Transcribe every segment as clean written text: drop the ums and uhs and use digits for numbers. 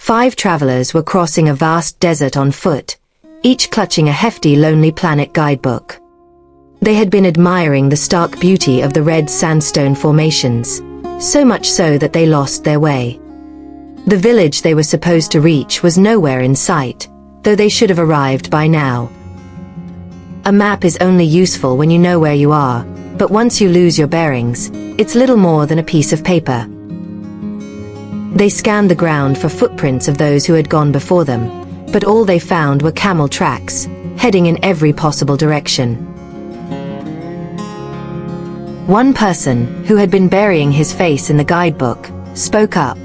5 travelers were crossing a vast desert on foot, each clutching a hefty Lonely Planet guidebook. They had been admiring the stark beauty of the red sandstone formations, so much so that they lost their way. The village they were supposed to reach was nowhere in sight, though they should have arrived by now. A map is only useful when you know where you are, but once you lose your bearings, it's little more than a piece of paper. They scanned the ground for footprints of those who had gone before them, but all they found were camel tracks, heading in every possible direction. One person, who had been burying his face in the guidebook, spoke up.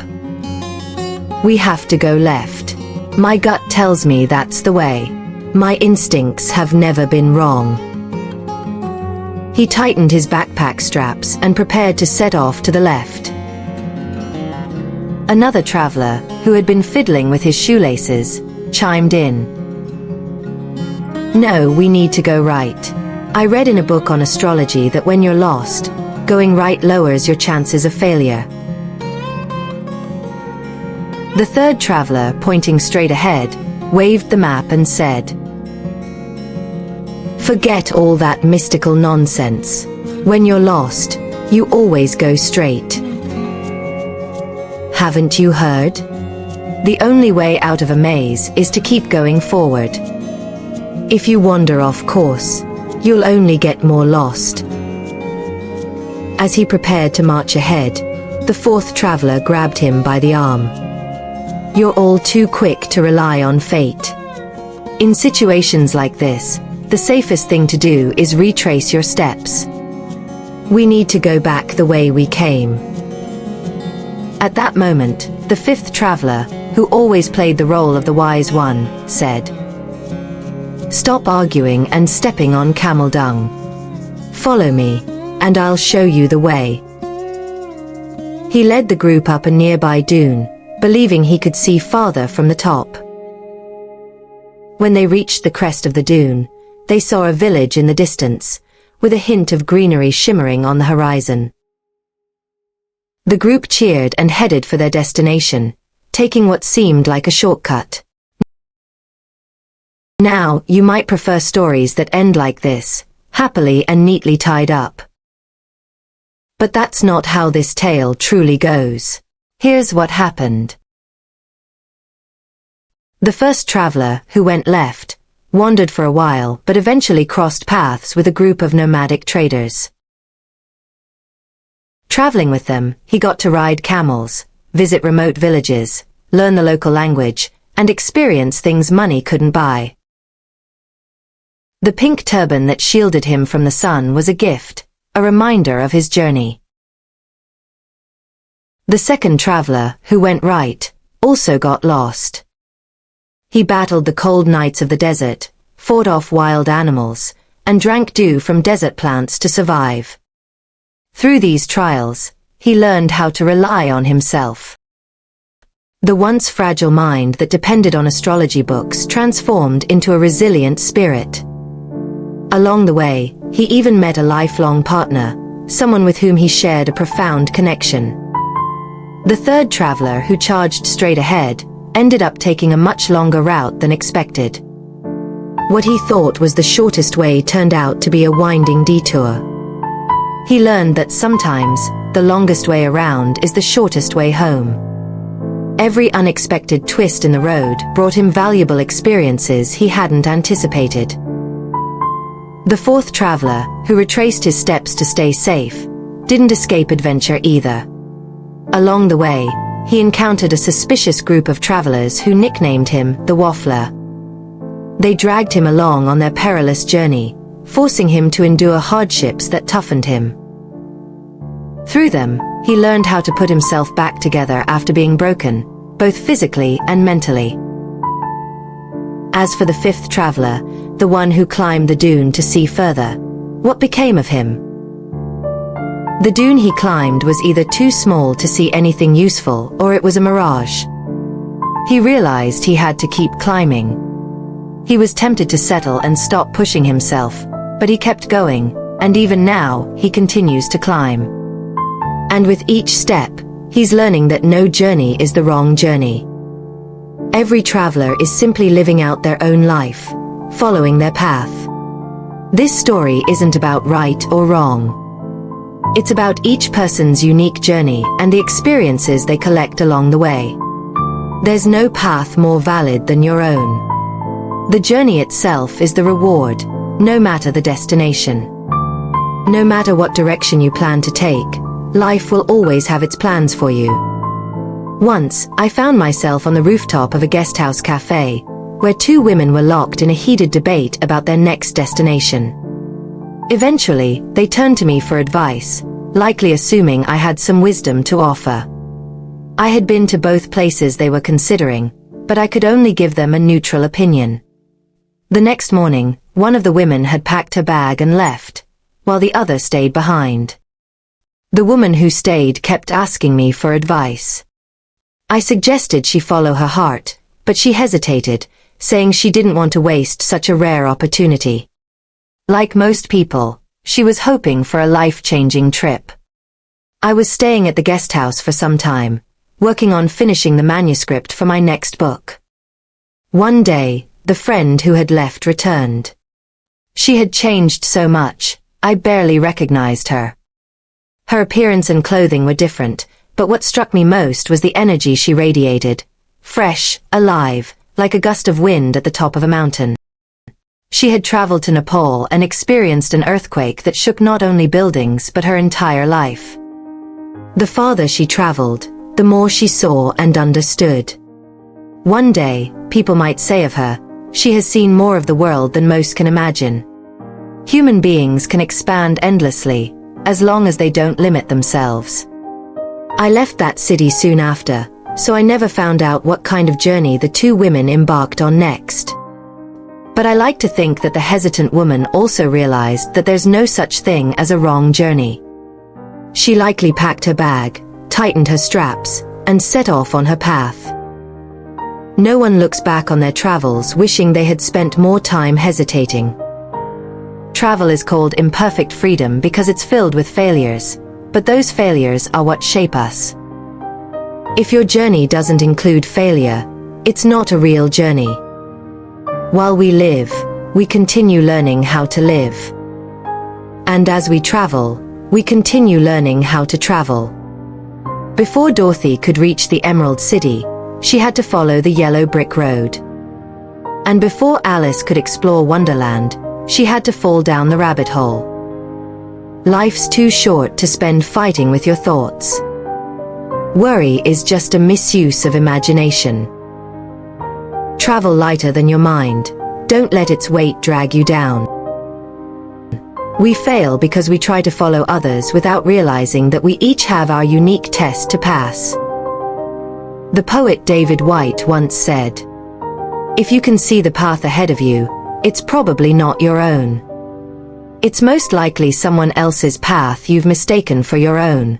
"We have to go left. My gut tells me that's the way. My instincts have never been wrong." He tightened his backpack straps and prepared to set off to the left. Another traveler, who had been fiddling with his shoelaces, chimed in. "No, we need to go right. I read in a book on astrology that when you're lost, going right lowers your chances of failure." The third traveler, pointing straight ahead, waved the map and said, "Forget all that mystical nonsense. When you're lost, you always go straight. Haven't you heard? The only way out of a maze is to keep going forward. If you wander off course, you'll only get more lost." As he prepared to march ahead, the fourth traveler grabbed him by the arm. "You're all too quick to rely on fate. In situations like this, the safest thing to do is retrace your steps. We need to go back the way we came." At that moment, the fifth traveler, who always played the role of the wise one, said, "Stop arguing and stepping on camel dung. Follow me, and I'll show you the way." He led the group up a nearby dune, believing he could see farther from the top. When they reached the crest of the dune, they saw a village in the distance, with a hint of greenery shimmering on the horizon. The group cheered and headed for their destination, taking what seemed like a shortcut. Now, you might prefer stories that end like this, happily and neatly tied up. But that's not how this tale truly goes. Here's what happened. The first traveler, who went left, wandered for a while but eventually crossed paths with a group of nomadic traders. Traveling with them, he got to ride camels, visit remote villages, learn the local language, and experience things money couldn't buy. The pink turban that shielded him from the sun was a gift, a reminder of his journey. The second traveler, who went right, also got lost. He battled the cold nights of the desert, fought off wild animals, and drank dew from desert plants to survive. Through these trials, he learned how to rely on himself. The once fragile mind that depended on astrology books transformed into a resilient spirit. Along the way, he even met a lifelong partner, someone with whom he shared a profound connection. The third traveler, who charged straight ahead, ended up taking a much longer route than expected. What he thought was the shortest way turned out to be a winding detour. He learned that sometimes, the longest way around is the shortest way home. Every unexpected twist in the road brought him valuable experiences he hadn't anticipated. The fourth traveler, who retraced his steps to stay safe, didn't escape adventure either. Along the way, he encountered a suspicious group of travelers who nicknamed him the Waffler. They dragged him along on their perilous journey, forcing him to endure hardships that toughened him. Through them, he learned how to put himself back together after being broken, both physically and mentally. As for the fifth traveler, the one who climbed the dune to see further, what became of him? The dune he climbed was either too small to see anything useful or it was a mirage. He realized he had to keep climbing. He was tempted to settle and stop pushing himself, but he kept going, and even now, he continues to climb. And with each step, he's learning that no journey is the wrong journey. Every traveler is simply living out their own life, following their path. This story isn't about right or wrong. It's about each person's unique journey and the experiences they collect along the way. There's no path more valid than your own. The journey itself is the reward, no matter the destination. No matter what direction you plan to take, life will always have its plans for you. Once, I found myself on the rooftop of a guesthouse cafe, where two women were locked in a heated debate about their next destination. Eventually, they turned to me for advice, likely assuming I had some wisdom to offer. I had been to both places they were considering, but I could only give them a neutral opinion. The next morning, one of the women had packed her bag and left, while the other stayed behind. The woman who stayed kept asking me for advice. I suggested she follow her heart, but she hesitated, saying she didn't want to waste such a rare opportunity. Like most people, she was hoping for a life-changing trip. I was staying at the guest house for some time, working on finishing the manuscript for my next book. One day, the friend who had left returned. She had changed so much, I barely recognized her. Her appearance and clothing were different, but what struck me most was the energy she radiated. Fresh, alive, like a gust of wind at the top of a mountain. She had traveled to Nepal and experienced an earthquake that shook not only buildings but her entire life. The farther she traveled, the more she saw and understood. One day, people might say of her, she has seen more of the world than most can imagine. Human beings can expand endlessly, as long as they don't limit themselves. I left that city soon after, so I never found out what kind of journey the two women embarked on next. But I like to think that the hesitant woman also realized that there's no such thing as a wrong journey. She likely packed her bag, tightened her straps, and set off on her path. No one looks back on their travels wishing they had spent more time hesitating. Travel is called imperfect freedom because it's filled with failures, but those failures are what shape us. If your journey doesn't include failure, it's not a real journey. While we live, we continue learning how to live. And as we travel, we continue learning how to travel. Before Dorothy could reach the Emerald City, she had to follow the yellow brick road. And before Alice could explore Wonderland, she had to fall down the rabbit hole. Life's too short to spend fighting with your thoughts. Worry is just a misuse of imagination. Travel lighter than your mind. Don't let its weight drag you down. We fail because we try to follow others without realizing that we each have our unique test to pass. The poet David Whyte once said, "If you can see the path ahead of you, it's probably not your own. It's most likely someone else's path you've mistaken for your own."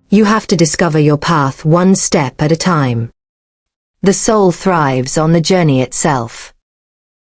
You have to discover your path one step at a time. The soul thrives on the journey itself.